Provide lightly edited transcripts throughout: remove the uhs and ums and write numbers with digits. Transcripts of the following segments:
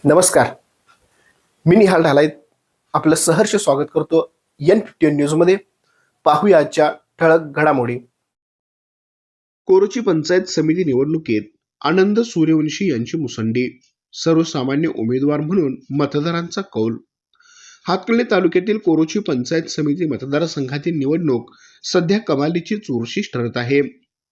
नमस्कार. मी निहाल ढालाय आपलं सहर्ष स्वागत करतो N15 न्यूजमध्ये. पाहूया आजच्या ठळक घडामोडी. कोरोची पंचायत समिती निवडणुकीत आनंद सूर्यवंशी यांची मुसंडी. सर्वसामान्य उमेदवार म्हणून मतदारांचा कौल. हातकणंगले तालुक्यातील कोरोची पंचायत समिती मतदारसंघातील निवडणूक सध्या कमालीची चुरशीच ठरत आहे.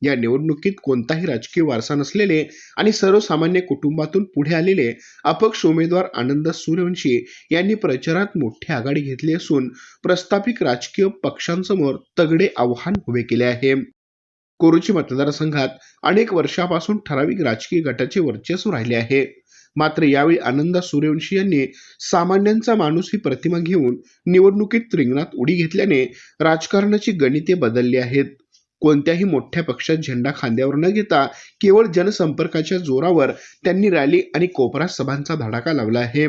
या निवडणुकीत कोणताही राजकीय वारसा नसलेले आणि सर्वसामान्य कुटुंबातून पुढे आलेले अपक्ष उमेदवार आनंद सूर्यवंशी यांनी प्रचारात मोठी आघाडी घेतली असून प्रस्थापित राजकीय पक्षांसमोर तगडे आव्हान उभे केले आहे. कोरोची मतदारसंघात अनेक वर्षापासून ठराविक राजकीय गटाचे वर्चस्व राहिले आहे. मात्र यावेळी आनंद सूर्यवंशी यांनी सामान्यांचा माणूस ही प्रतिमा घेऊन निवडणुकीत रिंगणात उडी घेतल्याने राजकारणाची गणिते बदलली आहेत. कोणत्याही मोठ्या पक्षात झेंडा खांद्यावर न घेता केवळ जनसंपर्काच्या जोरावर त्यांनी रॅली आणि कोपरा सभांचा धडाका लावला आहे.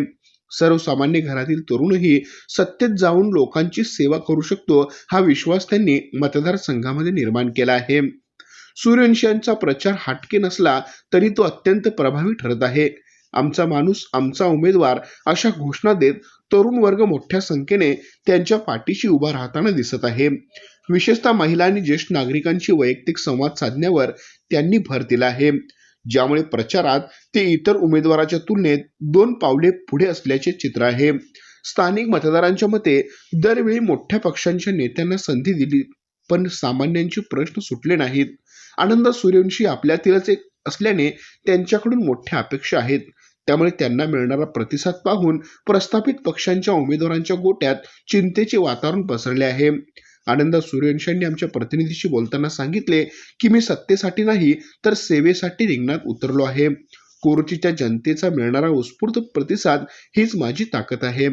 सर्वसामान्य घरातील तरुणही सत्तेत जाऊन लोकांची सेवा करू शकतो हा विश्वास त्यांनी मतदारसंघामध्ये निर्माण केला आहे. सूर्यवंशी यांचा प्रचार हटके नसला तरी तो अत्यंत प्रभावी ठरत आहे. आमचा माणूस आमचा उमेदवार अशा घोषणा देत तरुण वर्ग मोठ्या संख्येने त्यांच्या पाठीशी उभा राहताना दिसत आहे. विशेषतः महिला आणि ज्येष्ठ नागरिकांशी वैयक्तिक संवाद साधण्यावर त्यांनी भर दिला आहे, ज्यामुळे प्रचारात ते इतर उमेदवाराच्या तुलनेत 2 पावले पुढे असल्याचे चित्र आहे. स्थानिक मतदारांच्या मते दरवेळी मोठ्या पक्षांच्या नेत्यांना संधी दिली पण सामान्यांचे प्रश्न सुटले नाहीत. आनंद सूर्यवंशी आपल्यातीलच एक असल्याने त्यांच्याकडून मोठ्या अपेक्षा आहेत. त्यामुळे त्यांना मिळणारा प्रतिसाद पाहून प्रस्थापित पक्षांच्या उमेदवारांच्या गोट्यात चिंतेचे वातावरण पसरले आहे. आनंद सूर्यवंशी आमच्या प्रतिनिधीशी बोलताना सांगितले की मी सत्तेसाठी नाही तर सेवेसाठी रिंगणात उतरलो आहे. कोरोचीच्या जनतेचा मिळणारा उत्स्फूर्त प्रतिसाद हीच माझी ताकद आहे.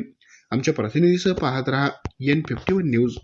आमच्या प्रतिनिधीसह पाहत रहा N51 न्यूज.